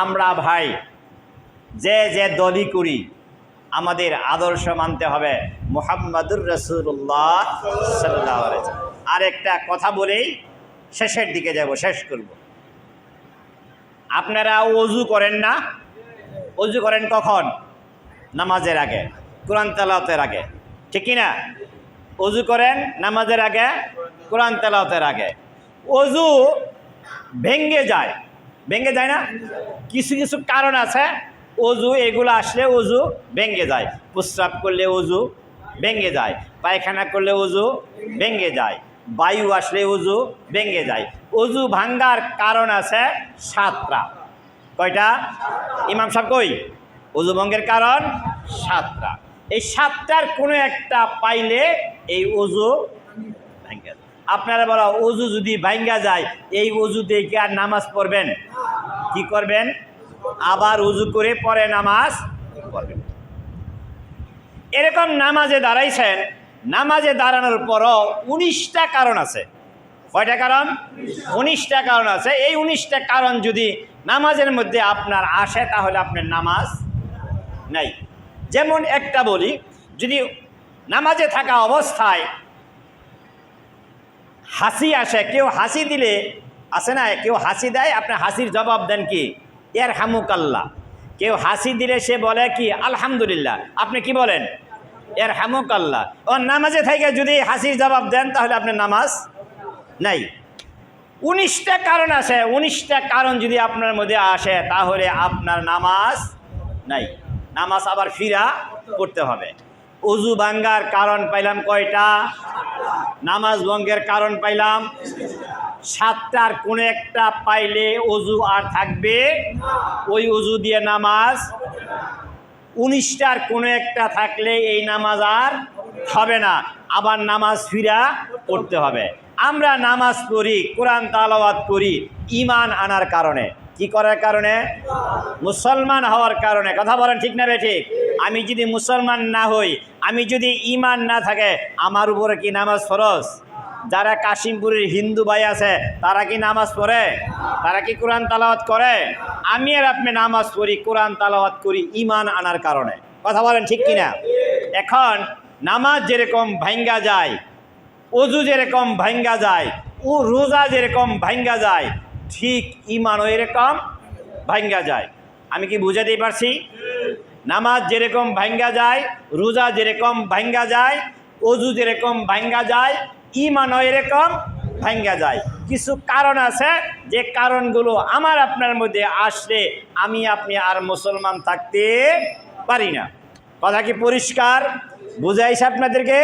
আমরা ভাই যে যে দলই করি, আমাদের আদর্শ মানতে হবে মুহাম্মাদুর রাসূলুল্লাহ সাল্লাল্লাহু আলাইহি ওয়াসাল্লাম। আর একটা কথা বলেই শেষের দিকে যাব, শেষ করব। আপনারা ওযু করেন না? ওযু করেন কখন? নামাজের আগে, কোরআন তেলাওয়াতের আগে, ঠিক কি না? ওযু করেন নামাজের আগে, কোরআন তেলাওয়াতের আগে। ওযু ভেঙ্গে যায় না? কিছু কিছু কারণ আছে ওযু এগুলো আসলে ওযু ভেঙ্গে যায়। প্রস্রাব করলে ওযু ভেঙ্গে যায়, পায়খানা করলে ওযু ভেঙ্গে যায়, বায়ু আসলে ওযু ভেঙ্গে যায়। ওযু ভাঙ্গার কারণ আছে 7টা। কয়টা? ইমাম সাহেব কই? ওযু ভঙ্গের কারণ 7টা। এই 7টার কোনো একটা পাইলে এই ওযু ভেঙ্গে যায়। আপনারা বলা, ওযু যদি ভাঙ্গা যায় এই ওযু দিয়ে কি আর নামাজ পড়বেন? কি করবেন? আবার ওযু করে পরে নামাজ পড়বেন। এরকম নামাজে দাঁড়াইছেন, নামাজে দাঁড়ানোর পরও 19টা কারণ আছে। কয়টা কারণ? 19টা কারণ আছে। এই 19টা কারণ যদি নামাজের মধ্যে আপনার আসে তাহলে আপনার নামাজ নাই। যেমন একটা বলি, যদি নামাজে থাকা অবস্থায় হাসি আসে, কেউ হাসি দিলে আছে না, কেউ হাসি দেয়, আপনি হাসির জবাব দেন কি? ইয়ারহামুকাল্লাহ। কেউ হাসি দিলে সে বলে কি? আলহামদুলিল্লাহ। আপনি কি বলেন? ইয়ারহামুকাল্লাহ। ও নামাজে থেকে যদি হাসির জবাব দেন তাহলে আপনার নামাজ নাই। 19টা কারণ আছে, 19টা কারণ যদি আপনার মধ্যে আসে তাহলে আপনার নামাজ নাই। নামাজ আবার ফিরা করতে হবে। ওযু ভাঙ্গার কারণ পাইলাম কয়টা? নামাজ ভঙ্গের কারণ পাইলাম 7টার কোনো একটা পাইলে ওযু আর থাকবে, ওই ওযু দিয়ে নামাজ। 19টার কোনো একটা থাকলে এই নামাজ আর হবে না, আবার নামাজ ফিরা করতে হবে। আমরা নামাজ পড়ি, কোরআন তেলাওয়াত করি ঈমান আনার কারণে। কি করার কারণে? মুসলমান হওয়ার কারণে। কথা বলেন ঠিক না বেঠিক? আমি যদি মুসলমান না হই, আমি যদি ঈমান না থাকে, আমার উপরে কি নামাজ ফরজ? যারা কাশিমপুরের হিন্দু ভাই আছে তারা কি নামাজ পড়ে? তারা কি কোরআন তেলাওয়াত করে? আমি আর আপনি নামাজ পড়ি, কোরআন তেলাওয়াত করি ঈমান আনার কারণে। কথা বলেন ঠিক কিনা? এখন নামাজ যেরকম ভাঙ্গা যায়, ওযু যেরকম ভাঙ্গা যায়, ও রোজা যেরকম ভাঙ্গা যায়, ঠিক ঈমানও এরকম ভাঙ্গা যায়। আমি কি বুঝাতে পারছি? নামাজ যেরকম ভাঙ্গা যায়, রোজা যেরকম ভাঙ্গা যায়, ওযু যেরকম ভাঙ্গা যায়, ঈমানও এরকম ভাঙ্গা যায়। কিছু কারণ আছে যে কারণগুলো আমার আপনার মধ্যে আসলে আমি আপনি আর মুসলমান থাকতে পারি না। কথা কি পরিষ্কার বুঝাইছে আপনাদেরকে?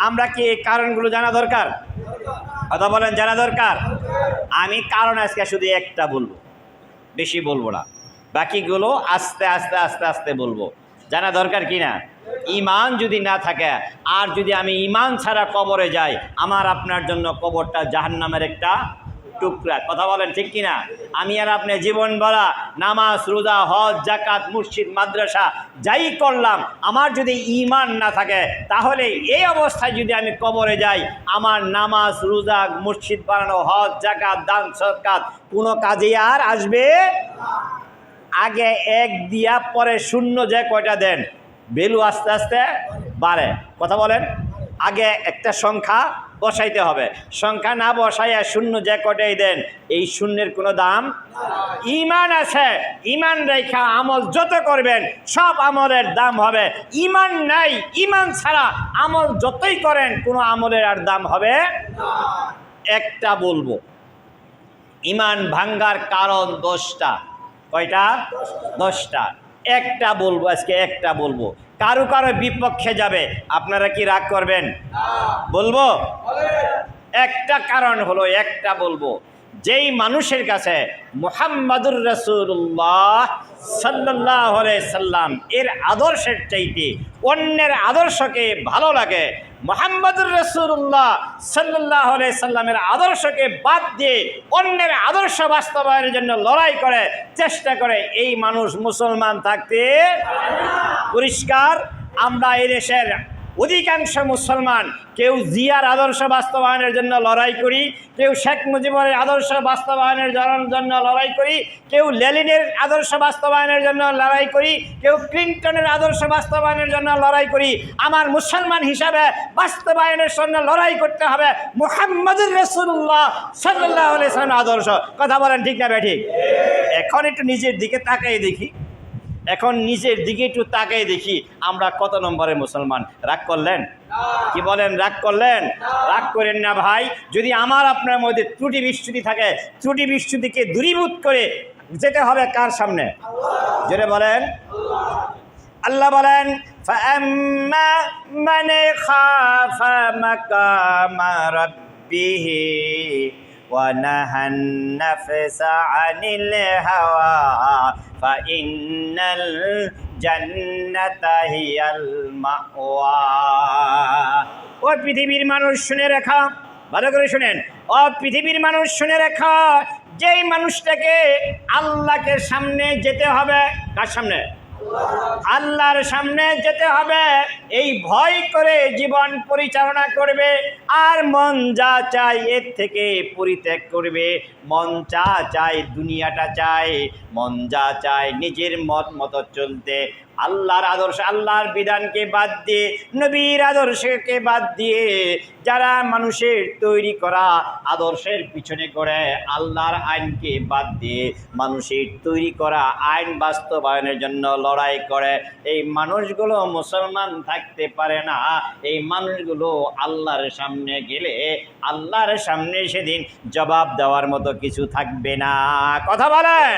আমরা কি এই কারণগুলো জানা দরকার? কথা বলেন, জানা দরকার? আমি কারণ আজকে শুধু একটা বলবো, বেশি বলবো না, বাকিগুলো আস্তে আস্তে আস্তে আস্তে বলবো। জানা দরকার কি না? ঈমান যদি না থাকে, আর যদি আমি ঈমান ছাড়া কবরে যাই, আমার আপনার জন্য কবরটা জাহান্নামের একটা টুকরা। কথা বলেন ঠিক কিনা? আমি আর আপনি জীবন ভরা নামাজ, রোজা, হজ, যাকাত, মসজিদ, মাদ্রাসা যাই করলাম, আমার যদি ঈমান না থাকে তাহলে এই অবস্থায় যদি আমি কবরে যাই, আমার নামাজ, রোজা, মসজিদ বানানো, হজ, যাকাত, দান, সদকাত কোনো কাজে আর আসবে। আগে 1 দিয়া পরে 0 যে কয়টা দেন, ভ্যালু আস্তে আস্তে বাড়ে। কথা বলেন, আগে একটা সংখ্যা বসাইতে হবে। সংখ্যা না বসাইয়া শূন্য যে কটাই দেন, এই শূন্যের কোনো দাম। ইমান আছে, ইমান রেখা আমল যত করবেন সব আমলের দাম হবে। ইমান নাই, ইমান ছাড়া আমল যতই করেন কোনো আমলের আর দাম হবে। একটা বলবো, ইমান ভাঙ্গার কারণ 10টা। কয়টা? 10টা। একটা বলবো আজকে, একটা বলবো। কারো কারো বিপক্ষে যাবে, আপনারা কি রাগ করবেন? বলবো। একটা কারণ হলো, একটা বলবো, যেই মানুষের কাছে মুহাম্মাদুর রাসূলুল্লাহ সাল্লাল্লাহু আলাইহি সাল্লাম এর আদর্শের চাইতে অন্যের আদর্শকে ভালো লাগে, মুহাম্মাদুর রাসূলুল্লাহ সাল্লাল্লাহু আলাইহি সাল্লামের আদর্শকে বাদ দিয়ে অন্যের আদর্শ বাস্তবায়নের জন্য লড়াই করে, চেষ্টা করে, এই মানুষ মুসলমান থাকতে পরিষ্কার। আমরা এই দেশের অধিকাংশ মুসলমান কেউ জিয়ার আদর্শ বাস্তবায়নের জন্য লড়াই করি, কেউ শেখ মুজিবের আদর্শ বাস্তবায়নের জন্য লড়াই করি, কেউ লেনিনের আদর্শ বাস্তবায়নের জন্য লড়াই করি, কেউ ক্লিন্টনের আদর্শ বাস্তবায়নের জন্য লড়াই করি। আমার মুসলমান হিসাবে বাস্তবায়নের জন্য লড়াই করতে হবে মুহাম্মাদুর রাসূলুল্লাহ সাল্লাল্লাহু আলাইহি সাল্লামের আদর্শ। কথা বলেন ঠিক না ঠিক? এখন একটু নিজের দিকে তাকাই দেখি, এখন নিজের দিকে একটু তাকাই দেখি আমরা কত নম্বরে মুসলমান। রাগ করলেন? কি বলেন, রাগ করলেন? রাগ করেন না ভাই। যদি আমার আপনার মধ্যে ত্রুটি বিচ্যুতি থাকে, ত্রুটি বিচ্যুতিকে দূরীভূত করে যেতে হবে কার সামনে? জোরে বলেন। আল্লাহ বলেন, ফাআম্মা মান খাফা মাকামা রাব্বিহি ونهى النفس عن الهوى فإن الجنة هي المأوى। ও পৃথিবীর মানুষ শুনে রাখা, ভালো করে শুনেন। ও পৃথিবীর মানুষ শুনে রাখা, যেই মানুষটাকে আল্লাহকে সামনে যেতে হবে, কার সামনে? আল্লাহর সামনে যেতে হবে, এই ভয় করে জীবন পরিচালনা করবে, আর মন যা চায় এর থেকে পরিত্যাগ করবে। মন যা চায় দুনিয়াটা চায়, মন যা চায় নিজের মত মতো চলতে, আল্লাহর আদর্শ, আল্লাহর বিধানকে বাদ দিয়ে, নবীর আদর্শকে বাদ দিয়ে যারা মানুষের তৈরি করা আদর্শের পিছনে করে, আল্লাহর আইনকে বাদ দিয়ে মানুষের তৈরি করা আইন বাস্তবায়নের জন্য লড়াই করে, এই মানুষগুলো মুসলমান থাকতে পারে না। এই মানুষগুলো আল্লাহর সামনে গেলে আল্লাহর সামনে সেদিন জবাব দেওয়ার মতো কিছু থাকবে না। কথা বলেন।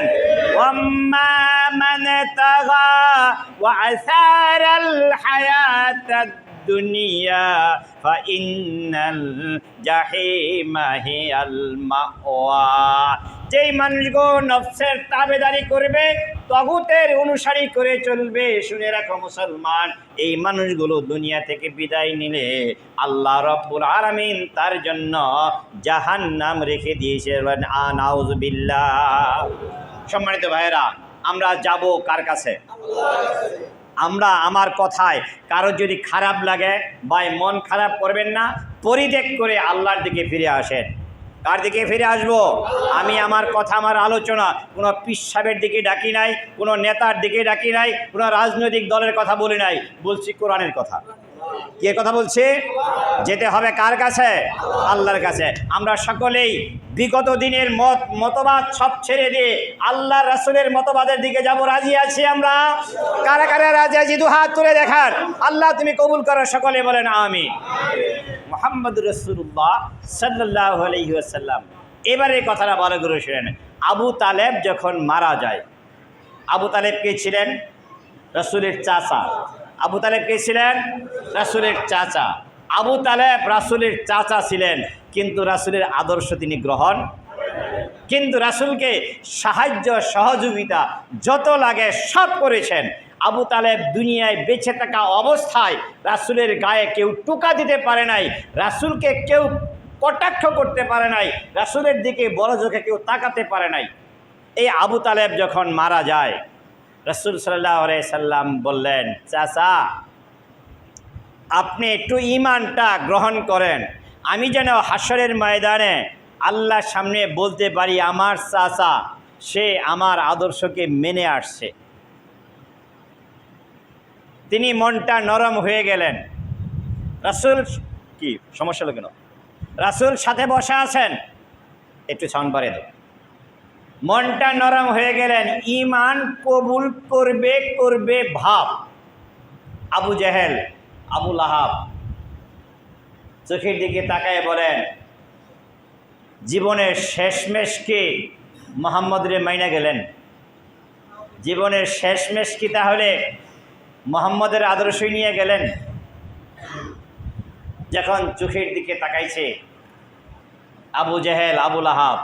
ওয়াম্মা মান তাগা وأثار الحياة الدنيا فإن الجحيم هي المأوى। যেই মানুষগুলো নফসের তাবেদারি করবে, তাগুতের অনুসারী করে চলবে, শুনে রাখো মুসলমান, এই মানুষগুলো দুনিয়া থেকে বিদায় নিলে আল্লাহ রব্বুল আলামিন তার জন্য জাহান্নাম রেখে দিয়েছে। নাউযুবিল্লাহ। সম্মানিত ভাইরা, আমরা যাব কার কাছে? আমরা, আমার কথায় কারো যদি খারাপ লাগে, ভাই মন খারাপ করবেন না, পরিত্যাগ করে আল্লাহর দিকে ফিরে আসেন। কার দিকে ফিরে আসবো? আমি আমার কথা, আমার আলোচনা কোনো পীর সাহেবের দিকে ডাকি নাই, কোনো নেতার দিকে ডাকি নাই, কোনো রাজনৈতিক দলের কথা বলি নাই, বলছি কোরআনের কথা। কে কথা বলছে? যেতে হবে কার কাছে? আল্লাহর কাছে। আমরা সকলেই বিগত দিনের মতবাদ সব ছেড়ে দিয়ে আল্লাহ রাসূলের মতবাদের দিকে যাব, রাজি আছি আমরা? কারা কারা রাজি আছি? দু হাত তুলে দেখান। আল্লাহ তুমি কবুল করো, সকলে বলেন আমিন। মুহাম্মাদুর রাসূলুল্লাহ সাল্লাল্লাহু আলাইহি ওয়াসাল্লাম, এবারে কথাটা ভালো করে শুনেন। আবু তালেব যখন মারা যায়, আবু তালেব কে ছিলেন? রাসূলের চাচা। আবু তালেব কে ছিলেন? রাসূলের চাচা। আবু তালেব রাসূলের চাচা ছিলেন, কিন্তু রাসূলের আদর্শ তিনি গ্রহণ, কিন্তু রাসূলকে সাহায্য সহযোগিতা যত লাগে সব করেছেন। আবু তালেব দুনিয়ায় বেঁচে থাকা অবস্থায় রাসূলের গায়ে কেউ টোকা দিতে পারে নাই, রাসূলকে কেউ কটাক্ষ করতে পারে নাই, রাসূলের দিকে বড় চোখে কেউ তাকাতে পারে নাই। এই আবু তালেব যখন মারা যায়, রাসূল সাল্লাল্লাহু আলাইহি সাল্লাম বললেন, চাচা আপনি একটু ঈমানটা গ্রহণ করেন, আমি যেন হাসরের ময়দানে আল্লাহর সামনে বলতে পারি আমার চাচা সে আমার আদর্শকে মেনে আসছে। তিনি মনটা নরম হয়ে গেলেন। রাসূল কি সমস্যা হলো কেন? রাসূল সাথে বসা আছেন, একটু সাউন্ড বাড়িয়ে দাও। মনটা নরম হয়ে গেলেন, ঈমান কবুল করবে করবে ভাব। আবু জেহেল, আবু লাহাব চোখের দিকে তাকায় বলেন, জীবনের শেষমেশ কি মুহাম্মদ রে মাইনা গেলেন? জীবনের শেষমেশ কি তাহলে মুহাম্মদের আদর্শই নিয়ে গেলেন? যখন চোখের দিকে তাকাইছে আবু জেহেল, আবু লাহাব,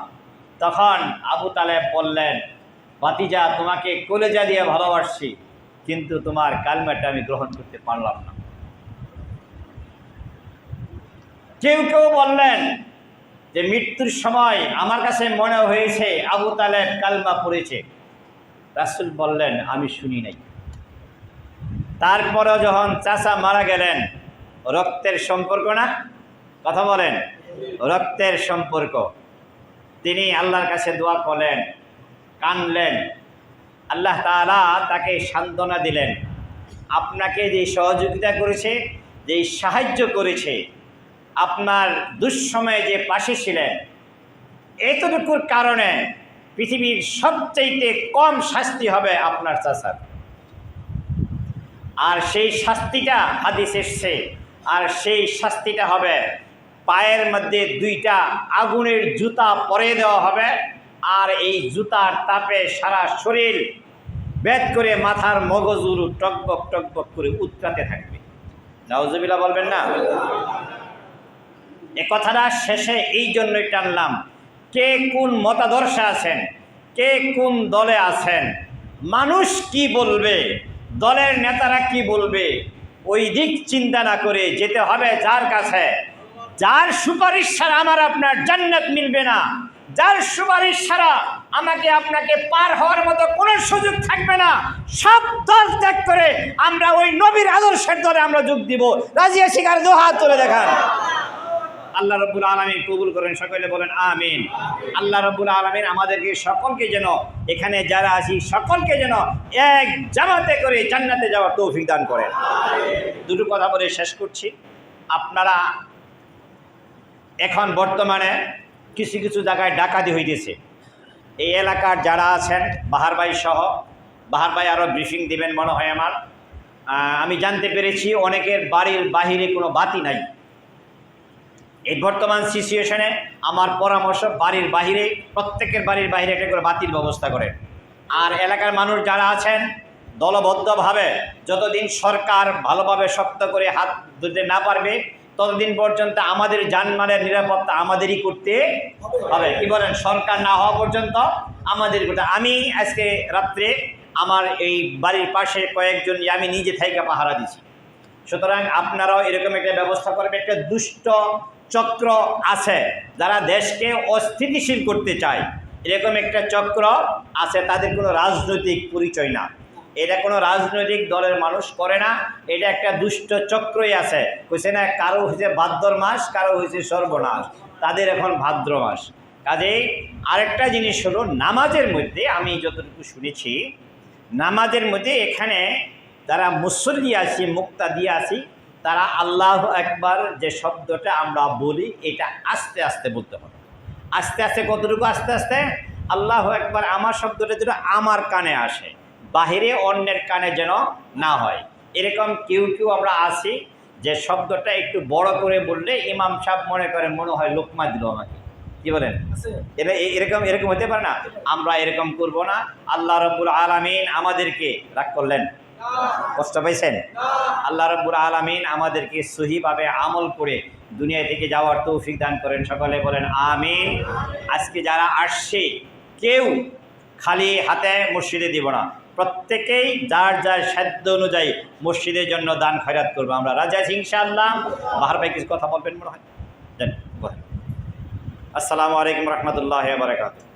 তখন আবু তালেব বললেন, ভাতিজা, তোমাকে কলেজা দিয়ে ভালোবাসছি, কিন্তু তোমার কালমাটা আমি গ্রহণ করতে পারলাম না। কেউ কেউ বললেন যে মৃত্যুর সময় আমার কাছে মনে হয়েছে আবু তালেব কালমা পড়েছে। রাসূল বললেন, আমি শুনি নাই। তারপরেও যখন চাচা মারা গেলেন, রক্তের সম্পর্ক না, কথা বলেন, রক্তের সম্পর্ক, তিনি আল্লাহর কাছে দোয়া করলেন, কানলেন। আল্লাহ তাআলা তাকে সান্ত্বনা দিলেন, আপনাকে যে সহযোগিতা করেছে, যে সাহায্য করেছে, আপনার দুঃসময়ে যে পাশে ছিলেন, এতটুকুর কারণে পৃথিবীর সবচাইতে কম শাস্তি হবে আপনার চাচার। আর সেই শাস্তিটা হাদিস এসছে, আর সেই শাস্তিটা হবে পায়ের মধ্যে 2টা আগুনের জুতা পরিয়ে দেওয়া হবে, আর এই জুতার তাপে সারা শরীর বেদ করে মাথার মগজুরু টকবক টকবক করে উৎকাতে থাকবে। নাউজুবিল্লাহ বলবেন না? এ কথাটা শেষে এই জন্যই টানলাম, কে কোন মতাদর্শে আছেন, কে কোন দলে আছেন, মানুষ কি বলবে, দলের নেতারা কি বলবে, ওই দিক চিন্তা না করে যেতে হবে যার কাছে, যার সুপারিশ ছাড়া আমার আপনার জান্নাত মিলবে না, যার সুপারিশ ছাড়া আমাকে আপনাকে পার হওয়ার মতো কোনো সুযোগ থাকবে না। সব দল ত্যাগ করে আমরা ওই নবীর আদর্শের দলে আমরা যোগ দিব। রাজি আছি? কার দু হাত তুলে দেখান। আল্লাহ রাব্বুল আলামিন কবুল করেন, সকলে বলেন আমিন। আল্লাহ রাব্বুল আলামিন আমাদেরকে সকলকে যেন, এখানে যারা আছি সকলকে যেন এক জামাতে করে জান্নাতে যাওয়ার তৌফিক দান করেন। দুটো কথা বলে শেষ করছি। আপনারা এখন বর্তমানে কিছু কিছু জায়গায় ডাকাতি হইতেছে। এই এলাকার যারা আছেন, বাহার ভাই সহ, বাহার ভাই আরও ব্রিফিং দিবেন মনে হয় আমার, আমি জানতে পেরেছি অনেকের বাড়ির বাহিরে কোনো বাতি নাই। এই বর্তমান সিচুয়েশনে আমার পরামর্শ, বাড়ির বাহিরে, প্রত্যেকের বাড়ির বাহিরে একটা করে বাতির ব্যবস্থা করেন। আর এলাকার মানুষ যারা আছেন দলবদ্ধভাবে, যতদিন সরকার ভালোভাবে শক্ত করে হাত ধরতে না পারবে, ততদিন পর্যন্ত আমাদের জানমালের নিরাপত্তা আমাদেরই করতে হবে। কি বলেন? সরকার না হওয়া পর্যন্ত আমাদের করতে। আমি আজকে রাত্রে আমার এই বাড়ির পাশে কয়েকজন আমি নিজে থেকে পাহারা দিছি। সুতরাং আপনারাও এরকম একটা ব্যবস্থা করবেন। একটা দুষ্ট চক্র আছে যারা দেশকে অস্থিতিশীল করতে চায়, এরকম একটা চক্র আছে, তাদের কোনো রাজনৈতিক পরিচয় না, এটা কোনো রাজনৈতিক দলের মানুষ করে না, এটা একটা দুষ্ট চক্রই আছে। কইছে না, কারো হয়েছে ভাদ্র মাস, কারো হয়েছে সর্বনাশ, তাদের এখন ভাদ্র মাস। কাজেই আরেকটা জিনিস হলো, নামাজের মধ্যে আমি যতটুকু শুনেছি, নামাজের মধ্যে এখানে যারা মুসল্লি আছি, মুক্তাদি আছি, তারা আল্লাহ আকবার যে শব্দটা আমরা বলি, এটা আস্তে আস্তে বলতে হবে। আস্তে আস্তে কতটুকু আস্তে আস্তে? আল্লাহ আকবার আমার শব্দটা যেন আমার কানে আসে, বাহিরে অন্যের কানে যেন না হয়। এরকম কেউ কেউ আমরা আছি যে শব্দটা একটু বড় করে বললে ইমাম সাহেব মনে করেন মনে হয় লোকমা দিল আমাকে। কি বলেন? এরকম এরকম হতে পারে না? আমরা এরকম করব না। আল্লাহ রাব্বুল আলামিন আমাদেরকে রাগ করলেন, কষ্ট পাইছেন? আল্লাহ রাব্বুল আলামিন আমাদেরকে সহিভাবে আমল করে দুনিয়া থেকে যাওয়ার তৌফিক দান করেন। সকলে বলেন আমিন। আজকে যারা আসছে কেউ খালি হাতে মসজিদে দিব না, প্রত্যেকেই যার যার সাধ্য অনুযায়ী মসজিদের জন্য দান খয়রাত করবো। আমরা রাজি আছি ইনশাআল্লাহ। বাহার ভাই কিছু কথা বলবেন মনে হয়? আসসালামু আলাইকুম রহমতুল্লাহ বারাকাতুহু।